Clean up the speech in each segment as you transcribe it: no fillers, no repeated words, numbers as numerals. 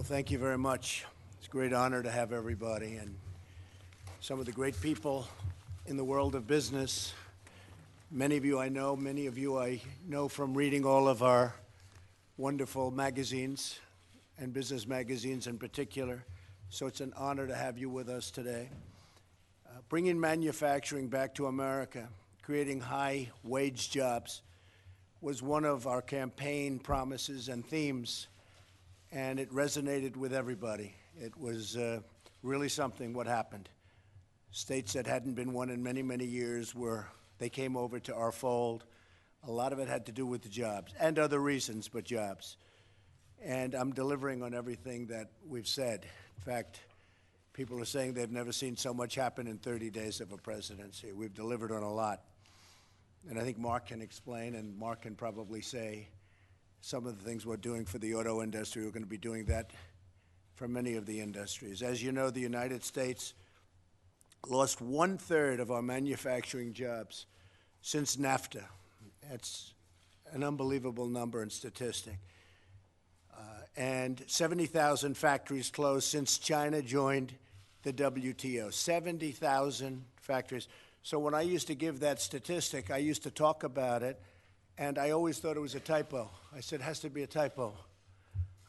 Well, thank you very much. It's a great honor to have everybody and some of the great people in the world of business. Many of you I know, many of you I know from reading all of our wonderful magazines and business magazines in particular. So it's an honor to have you with us today. Bringing manufacturing back to America, creating high-wage jobs was one of our campaign promises and themes, and it resonated with everybody. It was really something what happened. States that hadn't been won in many, many years they came over to our fold. A lot of it had to do with the jobs and other reasons, but jobs. And I'm delivering on everything that we've said. In fact, people are saying they've never seen so much happen in 30 days of a presidency. We've delivered on a lot. And I think Mark can explain, and Mark can probably say some of the things we're doing for the auto industry. We're going to be doing that for many of the industries. As you know, the United States lost 1/3 of our manufacturing jobs since NAFTA. That's an unbelievable number and statistic. And 70,000 factories closed since China joined the WTO. 70,000 factories. So when I used to give that statistic, I used to talk about it, and I always thought it was a typo. I said, it has to be a typo.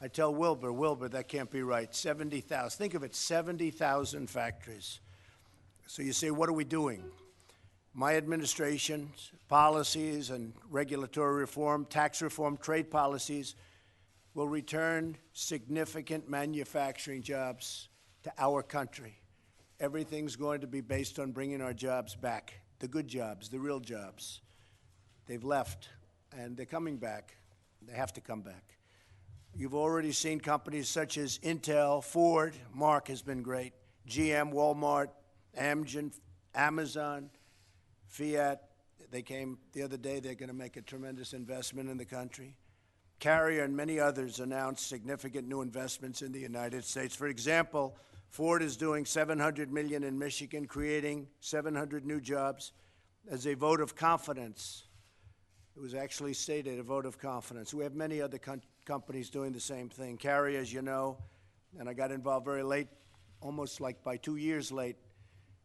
I tell Wilbur, that can't be right. 70,000. Think of it, 70,000 factories. So you say, what are we doing? My administration's policies and regulatory reform, tax reform, trade policies will return significant manufacturing jobs to our country. Everything's going to be based on bringing our jobs back, the good jobs, the real jobs. They've left, and they're coming back. They have to come back. You've already seen companies such as Intel, Ford, Mark has been great, GM, Walmart, Amgen, Amazon, Fiat. They came the other day. They're going to make a tremendous investment in the country. Carrier and many others announced significant new investments in the United States. For example, Ford is doing $700 million in Michigan, creating 700 new jobs as a vote of confidence. It was actually stated, a vote of confidence. We have many other companies doing the same thing. Carrier, as you know, and I got involved very late, almost like by 2 years late,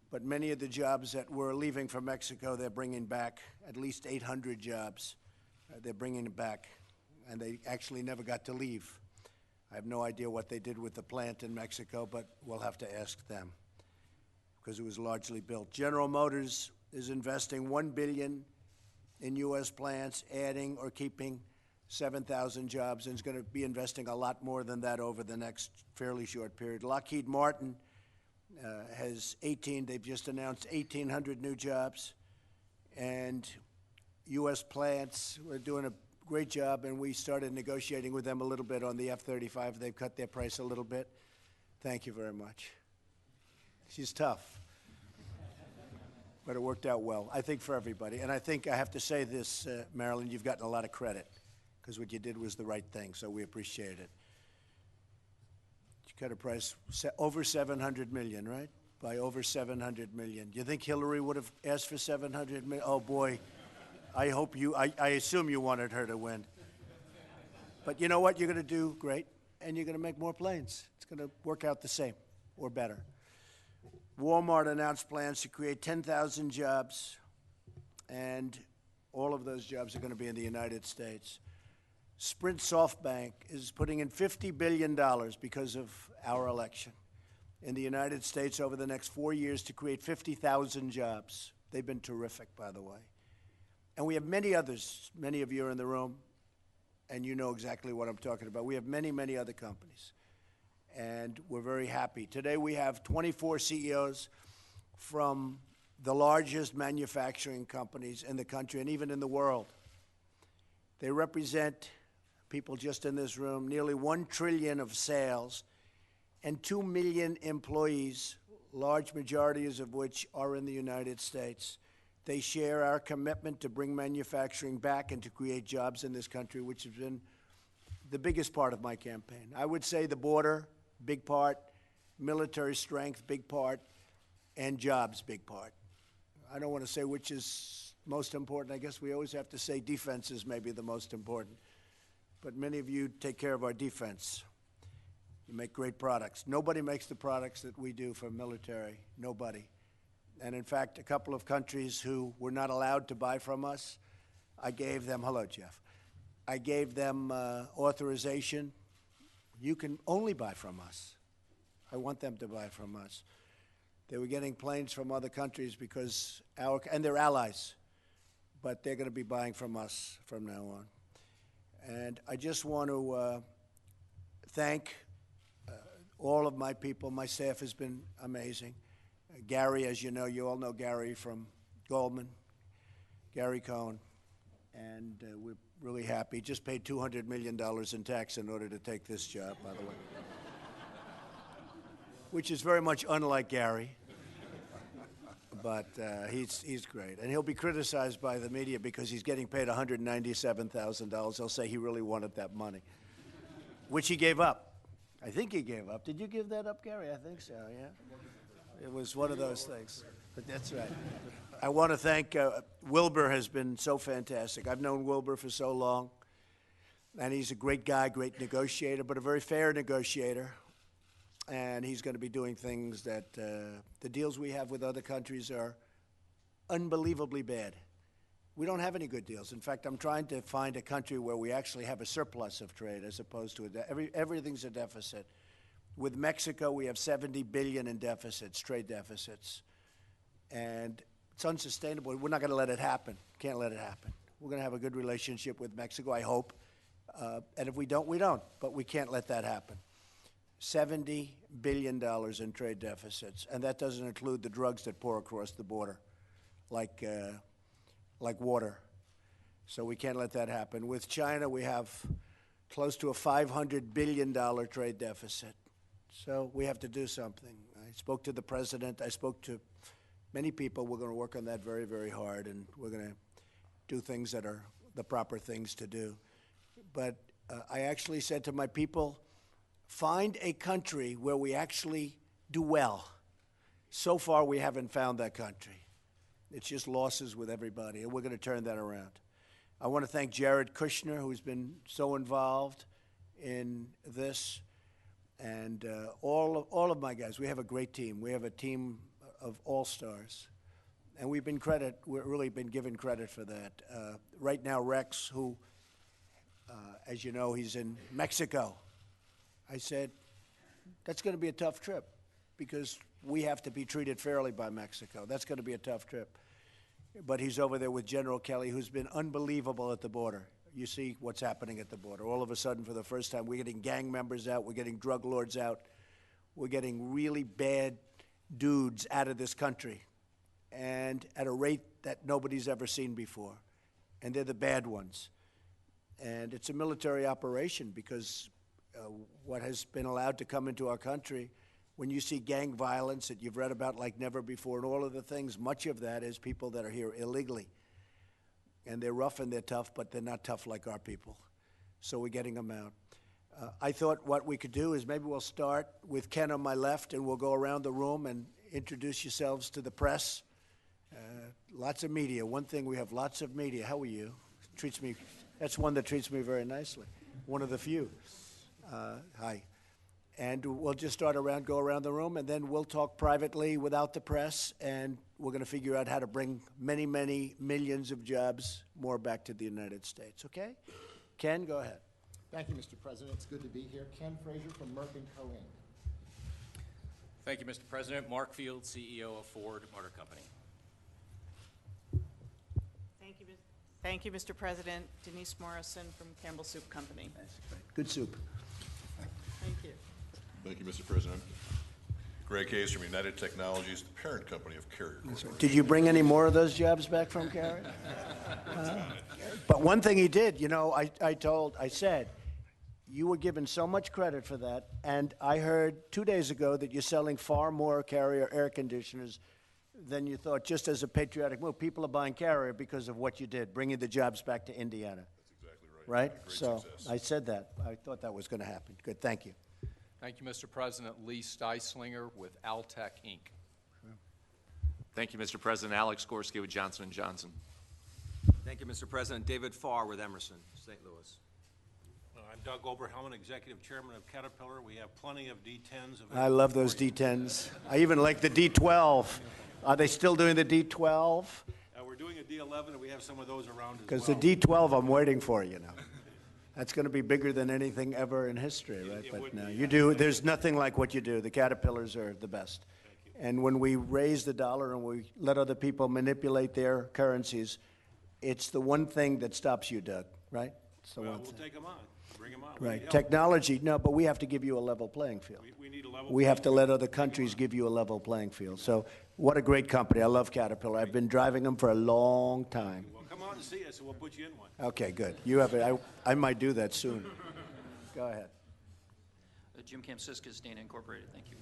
but many of the jobs that were leaving from Mexico, they're bringing back at least 800 jobs. They're bringing it back, and they actually never got to leave. I have no idea what they did with the plant in Mexico, but we'll have to ask them because it was largely built. General Motors is investing $1 billion in U.S. plants, adding or keeping 7,000 jobs, and is going to be investing a lot more than that over the next fairly short period. Lockheed Martin they've just announced 1,800 new jobs, and U.S. plants, we're doing a great job, and we started negotiating with them a little bit on the F-35. They've cut their price a little bit. Thank you very much. She's tough, but it worked out well, I think, for everybody. And I think I have to say this, Marilyn, you've gotten a lot of credit because what you did was the right thing, so we appreciate it. You cut a price over $700 million, right? By over $700 million. Do you think Hillary would have asked for $700 million? Oh, boy. I assume you wanted her to win. But you know what? You're going to do great, and you're going to make more planes. It's going to work out the same or better. Walmart announced plans to create 10,000 jobs, and all of those jobs are going to be in the United States. Sprint SoftBank is putting in $50 billion because of our election in the United States over the next 4 years to create 50,000 jobs. They've been terrific, by the way. And we have many others. Many of you are in the room, and you know exactly what I'm talking about. We have many, many other companies, and we're very happy. Today we have 24 CEOs from the largest manufacturing companies in the country and even in the world. They represent, people just in this room, nearly $1 trillion of sales and 2 million employees, large majorities of which are in the United States. They share our commitment to bring manufacturing back and to create jobs in this country, which has been the biggest part of my campaign. I would say the border, big part, military strength, big part, and jobs, big part. I don't want to say which is most important. I guess we always have to say defense is maybe the most important. But many of you take care of our defense. You make great products. Nobody makes the products that we do for military. Nobody. And in fact, a couple of countries who were not allowed to buy from us, I gave them, hello, Jeff. I gave them authorization. You can only buy from us. I want them to buy from us. They were getting planes from other countries because and they're allies, but they're going to be buying from us from now on. And I just want to thank all of my people. My staff has been amazing. Gary, as you know, you all know Gary from Goldman, Gary Cohn, and we're really happy. Just paid $200 million in tax in order to take this job, by the way, which is very much unlike Gary, but he's great. And he'll be criticized by the media because he's getting paid $197,000. They'll say he really wanted that money, which he gave up. I think he gave up. Did you give that up, Gary? I think so, yeah. It was one of those things, but that's right. I want to thank Wilbur has been so fantastic. I've known Wilbur for so long, and he's a great guy, great negotiator, but a very fair negotiator. And he's going to be doing things that the deals we have with other countries are unbelievably bad. We don't have any good deals. In fact, I'm trying to find a country where we actually have a surplus of trade as opposed to everything's a deficit. With Mexico, we have $70 billion in deficits, trade deficits. And it's unsustainable. We're not going to let it happen. Can't let it happen. We're going to have a good relationship with Mexico, I hope. And if we don't, we don't. But we can't let that happen. $70 billion in trade deficits. And that doesn't include the drugs that pour across the border, like water. So we can't let that happen. With China, we have close to a $500 billion trade deficit. So we have to do something. I spoke to the president. I spoke to many people. We're going to work on that very, very hard, and we're going to do things that are the proper things to do. But I actually said to my people, find a country where we actually do well. So far, we haven't found that country. It's just losses with everybody, and we're going to turn that around. I want to thank Jared Kushner, who's been so involved in this. And all of my guys, we have a great team. We have a team of all-stars. And we're really been given credit for that. Right now, Rex, who, as you know, he's in Mexico. I said, that's going to be a tough trip because we have to be treated fairly by Mexico. That's going to be a tough trip. But he's over there with General Kelly, who's been unbelievable at the border. You see what's happening at the border. All of a sudden, for the first time, we're getting gang members out. We're getting drug lords out. We're getting really bad dudes out of this country, and at a rate that nobody's ever seen before. And they're the bad ones. And it's a military operation because what has been allowed to come into our country, when you see gang violence that you've read about like never before and all of the things, much of that is people that are here illegally. And they're rough and they're tough, but they're not tough like our people. So we're getting them out. I thought what we could do is maybe we'll start with Ken on my left, and we'll go around the room and introduce yourselves to the press. Lots of media. One thing, we have lots of media. How are you? Treats me. That's one that treats me very nicely. One of the few. Hi. And we'll just go around the room, and then we'll talk privately without the press, and we're going to figure out how to bring many, many millions of jobs more back to the United States, okay? Ken, go ahead. Thank you, Mr. President. It's good to be here. Ken Frazier from Merck & Co. Inc. Thank you, Mr. President. Mark Field, CEO of Ford Motor Company. Thank you, Mr. President. Denise Morrison from Campbell Soup Company. Good soup. Thank you. Thank you, Mr. President. Greg Hayes from United Technologies, the parent company of Carrier Corporation. Did you bring any more of those jobs back from Carrier? But one thing he did, you know, I said, you were given so much credit for that, and I heard 2 days ago that you're selling far more Carrier air conditioners than you thought, just as a patriotic move. People are buying Carrier because of what you did, bringing the jobs back to Indiana. That's exactly right. Right? Great So success. I said that. I thought that was going to happen. Good, thank you. Thank you, Mr. President. Lee Steislinger with Altec, Inc. Thank you, Mr. President. Alex Gorski with Johnson & Johnson. Thank you, Mr. President. David Farr with Emerson, St. Louis. I'm Doug Oberhelman, Executive Chairman of Caterpillar. We have plenty of D10s available. I love those for you. D10s. I even like the D12. Are they still doing the D12? We're doing a D11, and we have some of those around as well. Because the D12 I'm waiting for, you know. That's going to be bigger than anything ever in history, right? it But would no, be, you do, there's nothing like what you do. The Caterpillars are the best. And when we raise the dollar and we let other people manipulate their currencies, it's the one thing that stops you, Doug, right? It's the Well, one we'll thing. take them on, bring them on. We need Right, help. technology, no, but we have to give you a level playing field. We need a level. We have to playing let field. other countries give you a level playing field. So what a great company. I love Caterpillar. I've been driving them for a long time. Well, come out and see us, and we'll put you in one. Okay, good. You have it. I might do that soon. Go ahead. Jim Kamsiskis, Dana Incorporated, thank you.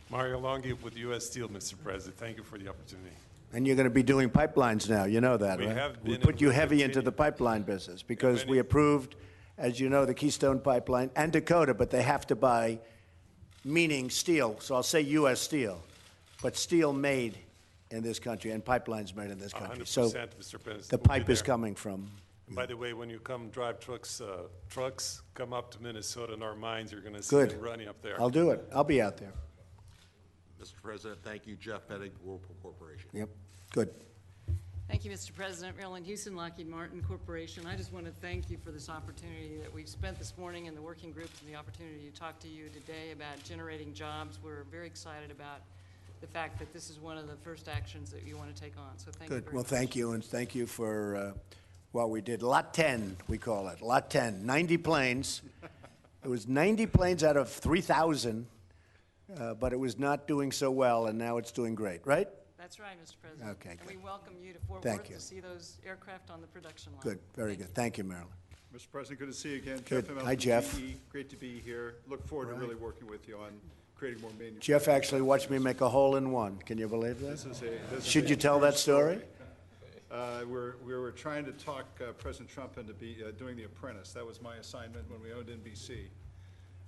Mario Longhi with U.S. Steel, Mr. President. Thank you for the opportunity. And you're going to be doing pipelines now, you know that, We right? have We been put and you will heavy into continue. the pipeline business because If we any- approved, as you know, the Keystone Pipeline and Dakota, but they have to buy, meaning steel, so I'll say U.S. Steel, but steel made in this country and pipelines made in this country. 100%, So Mr. President. the We'll be pipe is there. coming from, And by the way, when you come drive trucks come up to Minnesota in our mines, you're going to see Good. them running up there. I'll do it. I'll be out there. Mr. President, thank you. Jeff Pettig, Whirlpool Corporation. Yep, good. Thank you, Mr. President. Marilyn Houston, Lockheed Martin Corporation. I just want to thank you for this opportunity that we've spent this morning in the working groups and the opportunity to talk to you today about generating jobs. We're very excited about the fact that this is one of the first actions that you want to take on. So thank you Good. very Well, much. thank you, and thank you for what we did. Lot 10, we call it. Lot 10, 90 planes. It was 90 planes out of 3,000, but it was not doing so well, and now it's doing great, right? That's right, Mr. President. Okay, And good. we welcome you to Fort Thank Worth you. to see those aircraft on the production line. Good, very good. Thank you, Marilyn. Mr. President, good to see you again. Good. Jeff Immelt Hi, from Jeff. GE. Great to be here. Look forward to really working with you on creating more manufacturing. Jeff actually watched me make a hole in one. Can you believe that? This is Should a you tell true that story? We were trying to talk President Trump into doing The Apprentice. That was my assignment when we owned NBC.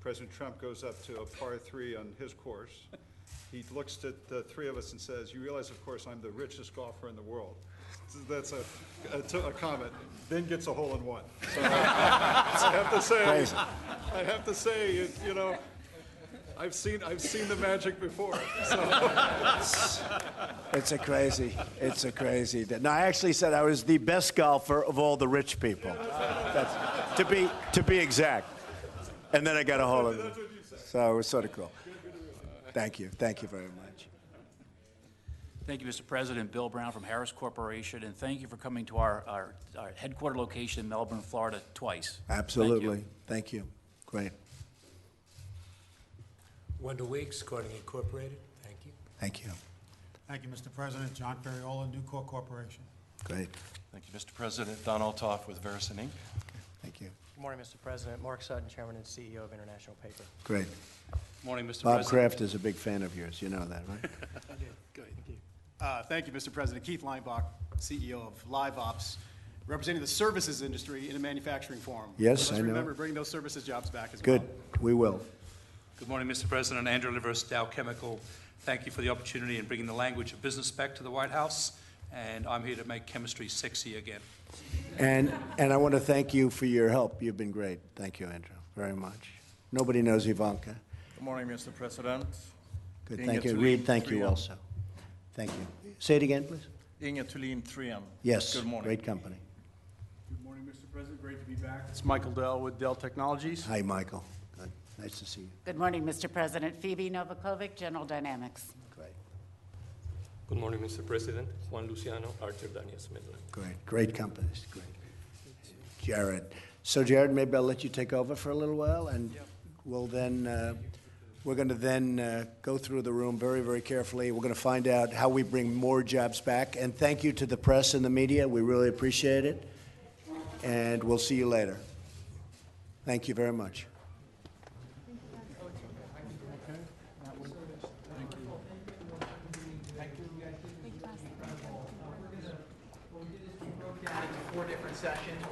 President Trump goes up to a par 3 on his course. He looks at the three of us and says, "You realize, of course, I'm the richest golfer in the world." So that's a comment. Then gets a hole in one. So I have to say, you know, I've seen the magic before. So. It's a crazy. No, I actually said I was the best golfer of all the rich people. That's, to be exact. And then I got a hole in it. So it was sort of cool. Thank you very much. Thank you, Mr. President. Bill Brown from Harris Corporation, and thank you for coming to our headquarter location in Melbourne, Florida, twice. Absolutely. Thank you. Great. Wendell Weeks, Corning Incorporated. Thank you. Thank you. Thank you, Mr. President. John Ferriola, Nucor Corporation. Great. Thank you, Mr. President. Don Altoff with Verisan Inc. Thank you. Good morning, Mr. President. Mark Sutton, Chairman and CEO of International Paper. Great. Good morning, Mr. Bob President. Kraft is a big fan of yours. You know that, right? I do. Good. Thank you. Thank you, Mr. President. Keith Leinbach, CEO of Live Ops, representing the services industry in a manufacturing forum. Yes, Let's I know. remember, bring those services jobs back as Good. well. We will. Good morning, Mr. President. Andrew Livers, Dow Chemical. Thank you for the opportunity in bringing the language of business back to the White House, and I'm here to make chemistry sexy again. And I want to thank you for your help. You've been great. Thank you, Andrew, very much. Nobody knows Ivanka. Good morning, Mr. President. Good. Inge Thank you. Thulin Reed, thank you Trian. also. Thank you. Say it again, please. Inge Thulin Trian. Yes. Good morning. Great company. Good morning, Mr. President. Great to be back. It's Michael Dell with Dell Technologies. Hi, Michael. Good. Nice to see you. Good morning, Mr. President. Phoebe Novakovic, General Dynamics. Great. Good morning, Mr. President. Juan Luciano, Archer Daniels Midland. Great. Great companies. Great. Jared. So, Jared, maybe I'll let you take over for a little while, and we'll then, we're going to then go through the room very, very carefully. We're going to find out how we bring more jobs back. And thank you to the press and the media. We really appreciate it. And we'll see you later. Thank you very much. Four different sessions.